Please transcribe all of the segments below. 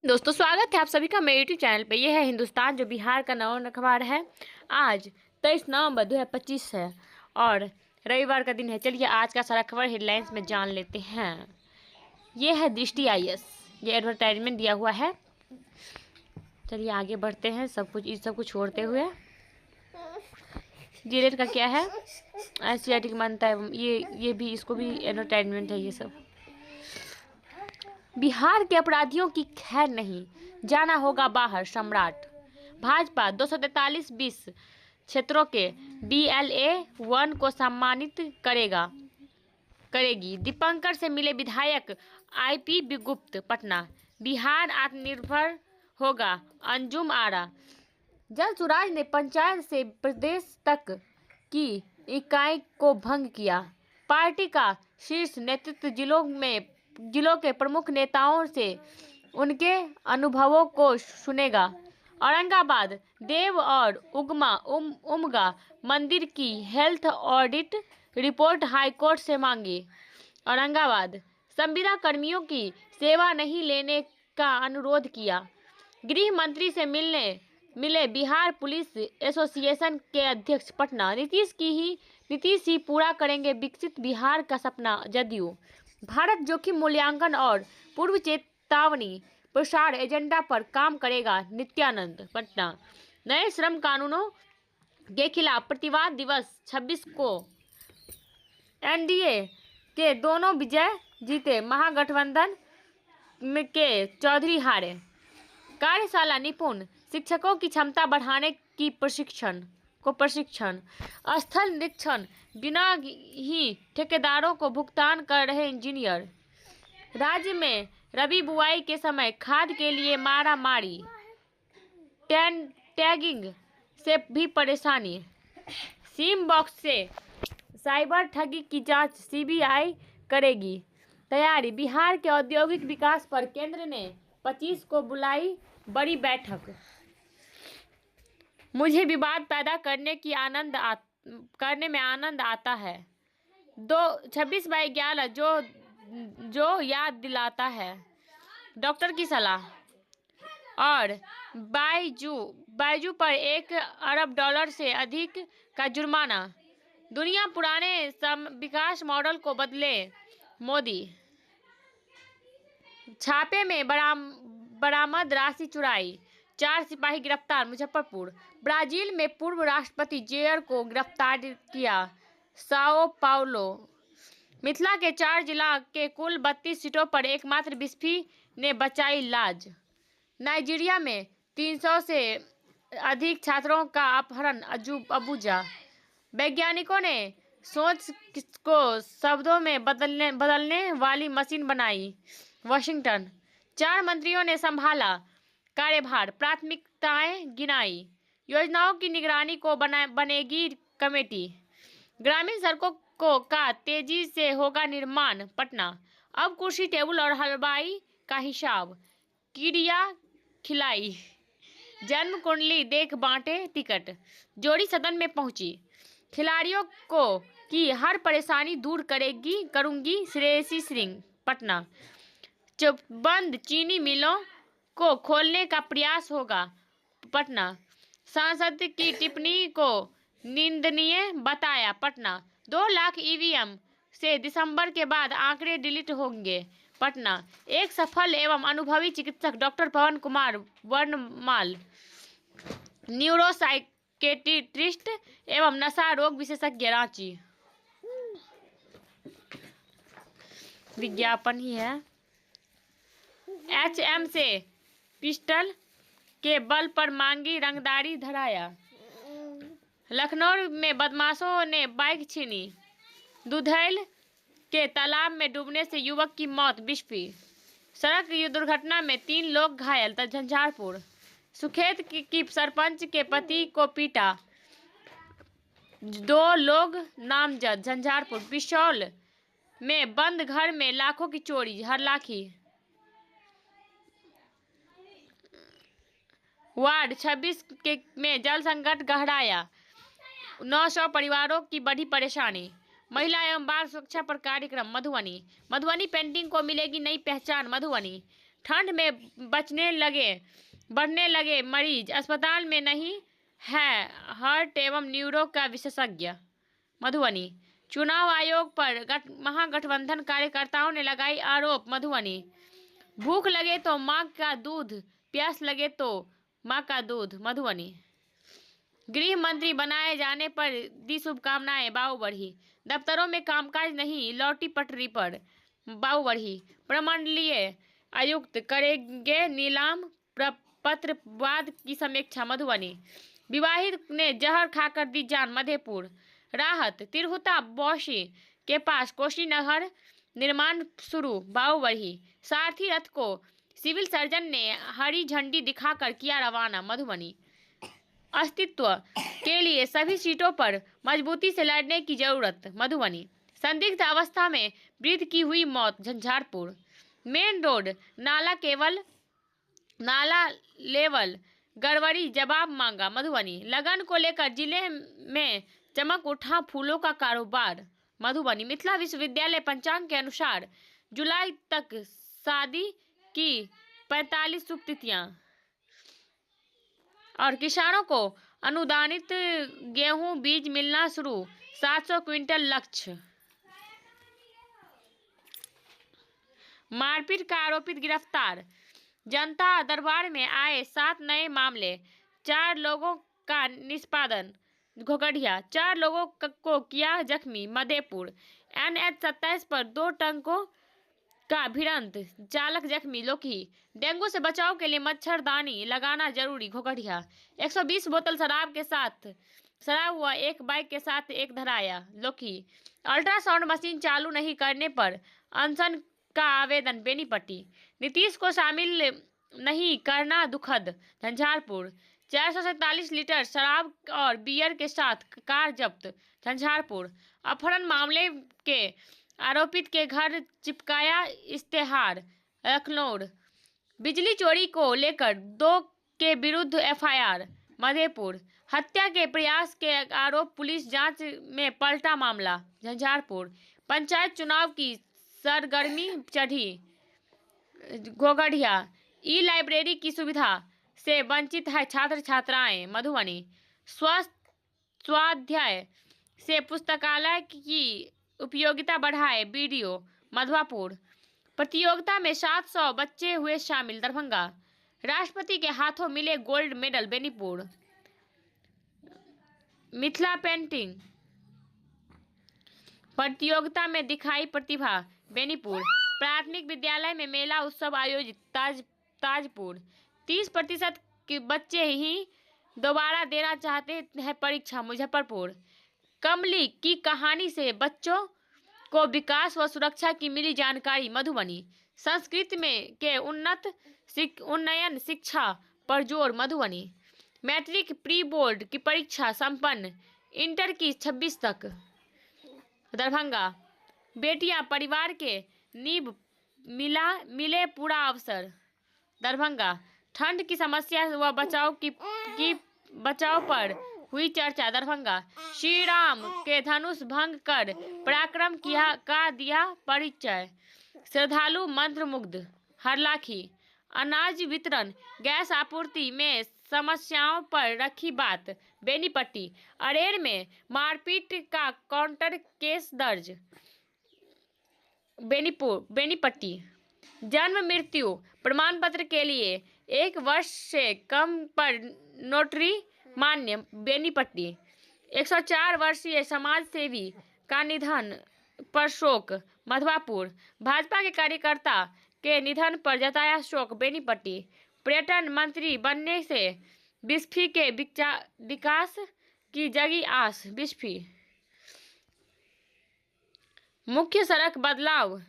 दोस्तों स्वागत है आप सभी का मेरे यूट्यूब चैनल पे। ये है हिंदुस्तान जो बिहार का नौन अखबार है। आज 23 नवंबर 2025 है और रविवार का दिन है। चलिए आज का सारा खबर हेडलाइंस में जान लेते हैं। ये है दृष्टि आईएएस, ये एडवर्टाइजमेंट दिया हुआ है। चलिए आगे बढ़ते हैं। इस सब कुछ छोड़ते हुए डीएलएड का क्या है, एनसीईआरटी की मान्यता है, ये भी, इसको भी एडवर्टाइजमेंट है। ये सब बिहार के अपराधियों की खैर नहीं, जाना होगा बाहर सम्राट। भाजपा 243 क्षेत्रों के BLA 1 को सम्मानित करेगी। दीपंकर से मिले विधायक IP गुप्त। पटना, बिहार आत्मनिर्भर होगा, अंजुम आरा। जल सुराज ने पंचायत से प्रदेश तक की इकाई को भंग किया। पार्टी का शीर्ष नेतृत्व जिलों के प्रमुख नेताओं से उनके अनुभवों को सुनेगा। औरंगाबाद, देव और उमगा मंदिर की हेल्थ ऑडिट रिपोर्ट हाईकोर्ट से मांगी। औरंगाबाद, संविदा कर्मियों की सेवा नहीं लेने का अनुरोध किया। गृह मंत्री से मिले बिहार पुलिस एसोसिएशन के अध्यक्ष। पटना, नीतीश ही पूरा करेंगे विकसित बिहार का सपना। जदयू, भारत जोखिम मूल्यांकन और पूर्व चेतावनी प्रसार एजेंडा पर काम करेगा। नित्यानंद, पटना, नए श्रम कानूनों के खिलाफ प्रतिवाद दिवस 26 को एनडीए के दोनों विजय जीते, महागठबंधन के चौधरी हारे। कार्यशाला, निपुण शिक्षकों की क्षमता बढ़ाने की प्रशिक्षण। स्थल निरीक्षण, बिना ही ठेकेदारों को भुगतान कर रहे इंजीनियर। राज्य में रबी बुआई के समय खाद के लिए मारा मारी, टैगिंग से भी परेशानी। सिम बॉक्स से साइबर ठगी की जांच सीबीआई करेगी। तैयारी, बिहार के औद्योगिक विकास पर केंद्र ने 25 को बुलाई बड़ी बैठक। मुझे विवाद पैदा करने में आनंद आता है। 26/11 जो याद दिलाता है। डॉक्टर की सलाह। और बायजू पर $1 अरब से अधिक का जुर्माना। दुनिया पुराने विकास मॉडल को बदले, मोदी। छापे में बरामद राशि चुराई, 4 सिपाही गिरफ्तार। मुजफ्फरपुर, ब्राजील में पूर्व राष्ट्रपति जेयर को गिरफ्तार किया। साओ पाउलो, मिथिला के 4 जिला के कुल 32 सीटों पर एकमात्र बिस्फी ने बचाई लाज। नाइजीरिया में 300 से अधिक छात्रों का अपहरण, अबूजा। वैज्ञानिकों ने सोच को शब्दों में बदलने वाली मशीन बनाई। वाशिंगटन, 4 मंत्रियों ने संभाला कार्यभार, प्राथमिकताएं गिनाई। योजनाओं की निगरानी को बनेगी कमेटी। ग्रामीण सड़कों का तेजी से होगा निर्माण। पटना, अब कुर्सी टेबल और हलवाई का हिसाब। कीड़िया खिलाई, जन्म कुंडली देख बांटे टिकट। जोड़ी सदन में पहुंची, खिलाड़ियों को की हर परेशानी दूर करूंगी श्रेयसी सिंह। पटना, बंद चीनी मिलों को खोलने का प्रयास होगा। पटना, सांसद की टिप्पणी को निंदनीय बताया। पटना, 2 लाख ईवीएम से दिसंबर के बाद आंकड़े डिलीट होंगे। पटना, एक सफल एवं अनुभवी चिकित्सक डॉक्टर पवन कुमार वर्णमाल, न्यूरोसाइकेट्रिस्ट एवं नशा रोग विशेषज्ञ, रांची। विज्ञापन ही है। HM से पिस्टल के बल पर मांगी रंगदारी धराया। लखनऊ में बदमाशों ने बाइक छीनी। दुधैल के तालाब में डूबने से युवक की मौत, बिस्फी। सड़क दुर्घटना में 3 लोग घायल, झंझारपुर। सुखेत की सरपंच के पति को पीटा, 2 लोग नामजद, झंझारपुर। बिशौल में बंद घर में लाखों की चोरी, हरलाखी। वार्ड 26 में जल संकट गहराया, 900 परिवारों की बढ़ी परेशानी। महिला एवं बाल सुरक्षा पर कार्यक्रम, मधुबनी। पेंटिंग को मिलेगी नई पहचान, मधुबनी। ठंड में बढ़ने लगे मरीज, अस्पताल में नहीं है हार्ट एवं न्यूरो का विशेषज्ञ। मधुबनी, चुनाव आयोग पर महागठबंधन कार्यकर्ताओं ने लगाई आरोप। मधुबनी, भूख लगे तो माँ का दूध, प्यास लगे तो माँ का दूध। मधुबनी, गृह मंत्री बनाए जाने पर दी शुभकामनाएं। बाबूबढ़ी, दफ्तरों में कामकाज नहीं लौटी पटरी पर। बाबूबढ़ी, प्रमंडलीय आयुक्त करेंगे नीलाम पत्रवाद की समीक्षा। मधुबनी, विवाहित ने जहर खाकर दी जान। मधेपुर, राहत, तिरहुता बौशी के पास कोशीनहर निर्माण शुरू। बाबूबढ़ी, सारथी रथ को सिविल सर्जन ने हरी झंडी दिखाकर किया रवाना। मधुबनी, अस्तित्व के लिए सभी सीटों पर मजबूती से लड़ने की जरूरत। मधुबनी, संदिग्ध अवस्था में वृद्ध की हुई मौत। झंझारपुर, मेन रोड नाला लेवल गड़बड़ी, जवाब मांगा। मधुबनी, लगन को लेकर जिले में चमक उठा फूलों का कारोबार। मधुबनी, मिथिला विश्वविद्यालय पंचांग के अनुसार जुलाई तक शादी की 45 शुभ तिथियां। और किसानों को अनुदानित गेहूं बीज मिलना शुरू, 700 क्विंटल लक्ष्य। मारपीट का आरोपित गिरफ्तार। जनता दरबार में आए 7 नए मामले, 4 लोगों का निष्पादन। घोगड़िया, 4 लोगों को किया जख्मी। मधेपुर, NH 27 पर 2 टंकों का भिड़ंत, चालक जख्मी। लोकी, डेंगू से बचाव के लिए मच्छरदानी लगाना जरूरी। घोगड़िया, 120 बोतल शराब हुआ, एक बाइक के साथ एक धराया। लोकी, अल्ट्रासाउंड मशीन चालू नहीं करने पर अनशन का आवेदन। बेनीपट्टी, नीतीश को शामिल नहीं करना दुखद। झंझारपुर, 447 लीटर शराब और बियर के साथ कार जब्त। झंझारपुर, अपहरण मामले के आरोपित के घर चिपकाया इश्तेहार। लखनऊ, बिजली चोरी को लेकर 2 के विरुद्ध FIR। मधेपुर, हत्या के प्रयास के आरोप, पुलिस जांच में पलटा मामला। झंझारपुर, पंचायत चुनाव की सरगर्मी चढ़ी। घोगड़िया, ई-लाइब्रेरी की सुविधा से वंचित है छात्र छात्राएं। मधुबनी, स्वाध्याय से पुस्तकालय की उपयोगिता बढ़ाए BDO। मधुवापुर, प्रतियोगिता में 700 बच्चे हुए शामिल। दरभंगा, राष्ट्रपति के हाथों मिले gold medal. Benipur, Mithila painting प्रतियोगिता में दिखाई प्रतिभा। बेनीपुर, प्राथमिक विद्यालय में मेला उत्सव आयोजित। ताजपुर, 30% के बच्चे ही दोबारा देना चाहते हैं परीक्षा। मुजफ्फरपुर, कमली की कहानी से बच्चों को विकास व सुरक्षा की मिली जानकारी। मधुबनी, संस्कृत में के उन्नयन शिक्षा पर जोर। मधुबनी, मैट्रिक प्री बोर्ड की परीक्षा संपन्न, इंटर की 26 तक। दरभंगा, बेटियां परिवार के नींव मिले पूरा अवसर। दरभंगा, ठंड की समस्या व बचाव पर हुई चर्चा। दरभंगा, श्री राम के धनुष भंग कर पराक्रम का दिया परिचय। श्रद्धालु मंत्रमुग्ध। हरलाखी, अनाज वितरण, गैस आपूर्ति में समस्याओं पर रखी बात। बेनीपट्टी, अरेर में मारपीट का काउंटर केस दर्ज। बेनीपट्टी, जन्म मृत्यु प्रमाण पत्र के लिए 1 वर्ष से कम पर नोटरी मान्य। बेनीपट्टी, 104 वर्षीय समाज सेवी का निधन पर शोक। मधवापुर, भाजपा के कार्यकर्ता के निधन पर जताया शोक। बेनीपट्टी, पर्यटन मंत्री बनने से बिस्फी के विकास की जगी आस। बिस्फी, मुख्य सड़क बदलाव,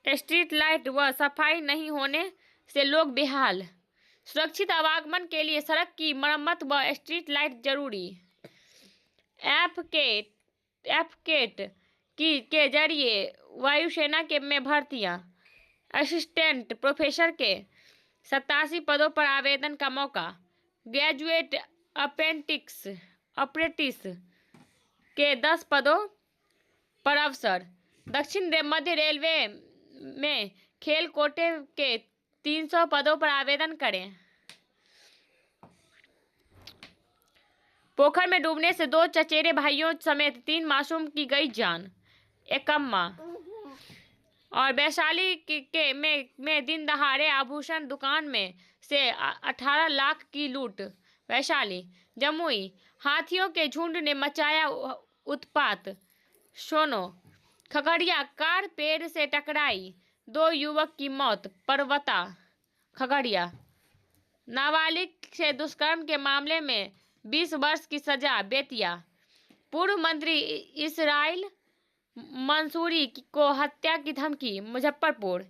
स्ट्रीट लाइट व सफाई नहीं होने से लोग बेहाल। सुरक्षित आवागमन के लिए सड़क की मरम्मत व स्ट्रीट लाइट जरूरी। एफकेट के जरिए वायुसेना में भर्तियां। असिस्टेंट प्रोफेसर के 87 पदों पर आवेदन का मौका। ग्रेजुएट अप्रेंटिस के 10 पदों पर अवसर। दक्षिण मध्य रेलवे में खेल कोटे के 300 पदों पर आवेदन करें। पोखर में डूबने से 2 चचेरे भाइयों समेत 3 मासूम की गई जान। एकम्मा। और वैशाली में दिन दहाड़े आभूषण दुकान में से 18 लाख की लूट। वैशाली। जमुई। हाथियों के झुंड ने मचाया उत्पात। सोनो। खगड़िया। कार पेड़ से टकराई, 2 युवक की मौत। पर्वता। खगड़िया। नाबालिग से दुष्कर्म के मामले में 20 वर्ष की सजा। बेतिया। पूर्व मंत्री इसराइल मंसूरी को हत्या की धमकी। मुजफ्फरपुर।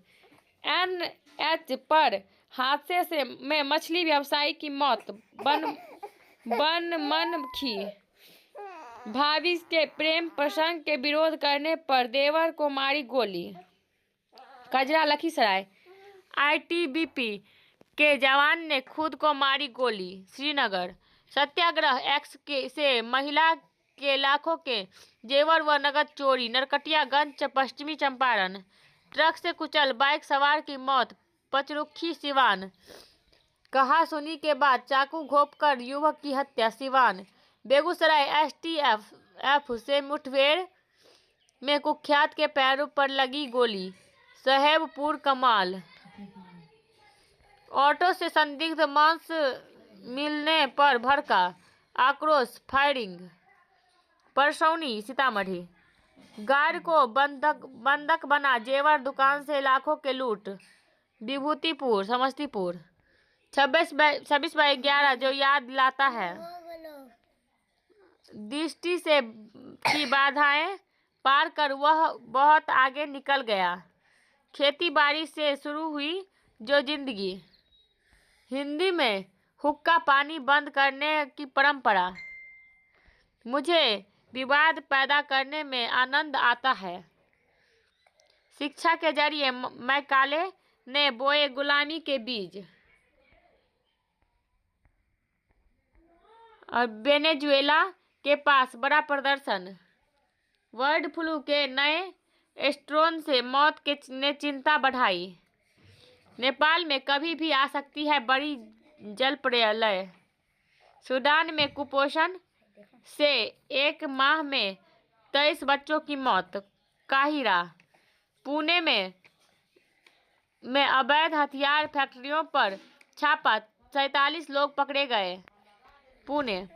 NH पर हादसे से में मछली व्यवसायी की मौत। बनमनखी। भाभी के प्रेम प्रसंग के विरोध करने पर देवर को मारी गोली। कजरा लखीसराय। ITBP के जवान ने खुद को मारी गोली। श्रीनगर। सत्याग्रह एक्स से महिला के लाखों के जेवर व नगद चोरी। नरकटियागंज पश्चिमी चंपारण। ट्रक से कुचल बाइक सवार की मौत। पचरुखी सिवान। कहासुनी के बाद चाकू घोंपकर युवक की हत्या। सिवान। बेगूसराय। STF से मुठभेड़ में कुख्यात के पैरों पर लगी गोली। साहेबपुर। कमाल। ऑटो से संदिग्ध मांस मिलने पर भड़का आक्रोश। फायरिंग। परसौनी। सीतामढ़ी। गार्ड को बंधक बना जेवर दुकान से लाखों के लूट। विभूतिपुर। समस्तीपुर। 26/11 जो याद दिलाता है दृष्टि से की बाधाएं पार कर वह बहुत आगे निकल गया। खेती बाड़ी से शुरू हुई जो जिंदगी। हिंदी में हुक्का पानी बंद करने की परंपरा। मुझे विवाद पैदा करने में आनंद आता है। शिक्षा के जरिए मैकाले ने बोए गुलामी के बीज। और वेनेजुएला के पास बड़ा प्रदर्शन। बर्ड फ्लू के नए स्ट्रेन से मौत ने चिंता बढ़ाई। नेपाल में कभी भी आ सकती है बड़ी जल प्रलय। सूडान में कुपोषण से 1 माह में 23 बच्चों की मौत। काहिरा। पुणे में अवैध हथियार फैक्ट्रियों पर छापा, 47 लोग पकड़े गए। पुणे।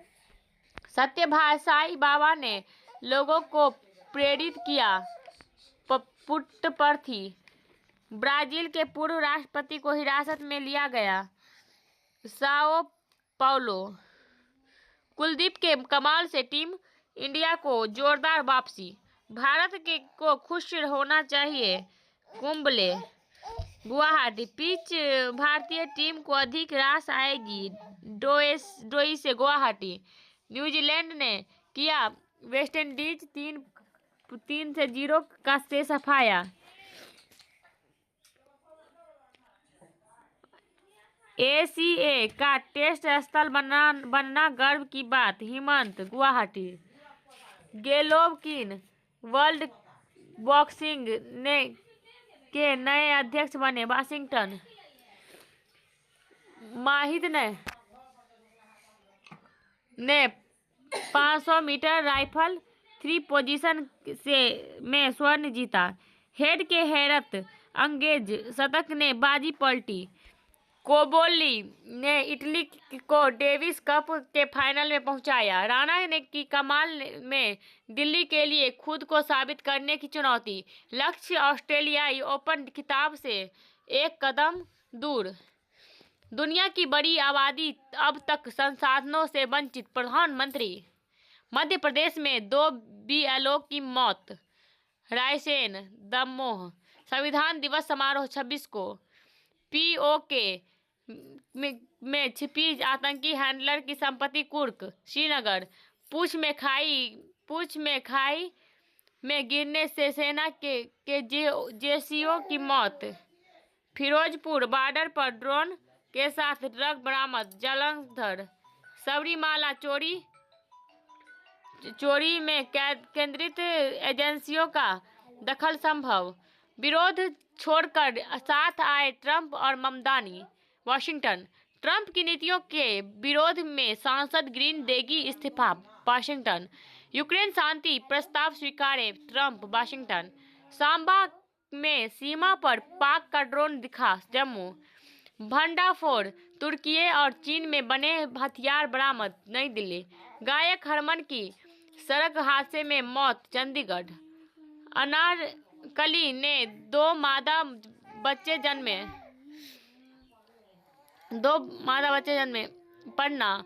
सत्यभाई बाबा ने लोगों को प्रेरित किया। पुट्टपर्थी। ब्राजील के पूर्व राष्ट्रपति को हिरासत में लिया गया। Sao Paulo. कुलदीप के कमाल से टीम इंडिया को जोरदार वापसी। भारत को खुश होना चाहिए। कुंबले। गुवाहाटी। पिच भारतीय टीम को अधिक रास आएगी। डोई से गुवाहाटी। न्यूजीलैंड ने किया वेस्टइंडीज 3-0 का से सफाया। ACA का टेस्ट स्थल बनना गर्व की बात। Himanta. Guwahati. Golovkin world boxing के नए अध्यक्ष बने। वाशिंगटन। माहिद ने 500 मीटर राइफल 3 पोजीशन में स्वर्ण जीता। हेड के हैरत अंगेज शतक ने बाजी पलटी। कोबोली ने इटली को डेविस कप के फाइनल में पहुंचाया। राणा ने की कमाल में दिल्ली के लिए खुद को साबित करने की चुनौती। लक्ष्य ऑस्ट्रेलियाई ओपन खिताब से 1 कदम दूर। दुनिया की बड़ी आबादी अब तक संसाधनों से वंचित। प्रधानमंत्री। मध्य प्रदेश में 2 BLO की मौत। रायसेन। दमोह। संविधान दिवस समारोह 26 को। POK में छिपी आतंकी हैंडलर की संपत्ति कुर्क। श्रीनगर। पूंछ में खाई में गिरने से सेना के JCO की मौत। फिरोजपुर बॉर्डर पर ड्रोन के साथ ड्रग बरामद। जालंधर। सबरीमाला चोरी में केंद्रित एजेंसियों का दखल संभव। विरोध छोड़कर साथ आए ट्रंप और ममदानी। वाशिंगटन, ट्रंप की नीतियों के विरोध में सांसद ग्रीन देगी इस्तीफा। वाशिंगटन, यूक्रेन शांति प्रस्ताव स्वीकारे ट्रंप। वाशिंगटन, सांबा में सीमा पर पाक का ड्रोन दिखा। जम्मू, भंडाफोड़, तुर्की और चीन में बने हथियार बरामद। नई दिल्ली, गायक हरमन की सड़क हादसे में मौत। चंडीगढ़, अनारकली ने 2 मादा बच्चे जन्मे। पन्ना,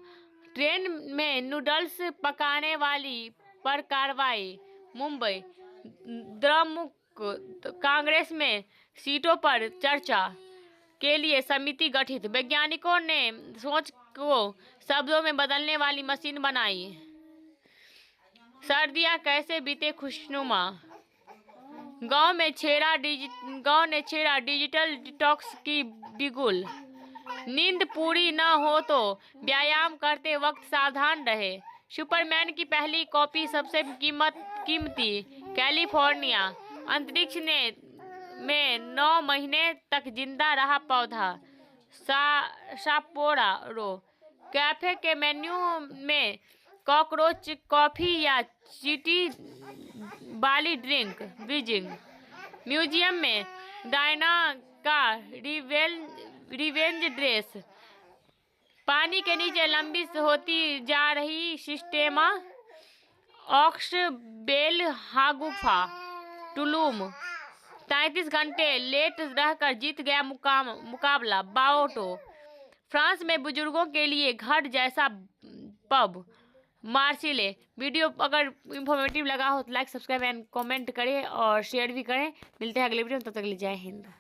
ट्रेन में नूडल्स पकाने वाली पर कार्रवाई। मुंबई, द्रमुक, कांग्रेस में सीटों पर चर्चा के लिए समिति गठित। वैज्ञानिकों ने सोच को शब्दों में बदलने वाली मशीन बनाई। सर्दियां कैसे बीते खुशनुमा। गांव ने छेड़ा डिजिटल डिटॉक्स की बिगुल। नींद पूरी न हो तो व्यायाम करते वक्त सावधान रहे। सुपरमैन की पहली कॉपी सबसे कीमती। कैलिफोर्निया, अंतरिक्ष में 9 महीने तक जिंदा रहा पौधा। साप्पोरो, कैफे के मेन्यू में कॉकरोच कॉफी या चींटी वाली ड्रिंक। बीजिंग, म्यूजियम में डायना का रिवेंज ड्रेस। पानी के नीचे लंबी होती जा रही सिस्टेमा ऑक्स बेल हागुफा। टुलुम, 33 घंटे लेट रहकर जीत गया मुकाबला। बाओटो, फ्रांस में बुजुर्गों के लिए घर जैसा पब। मार्सिले। वीडियो अगर इंफॉर्मेटिव लगा हो तो लाइक, सब्सक्राइब एंड कमेंट करें और शेयर भी करें। मिलते हैं अगले वीडियो में, तब तक के लिए जय हिंद।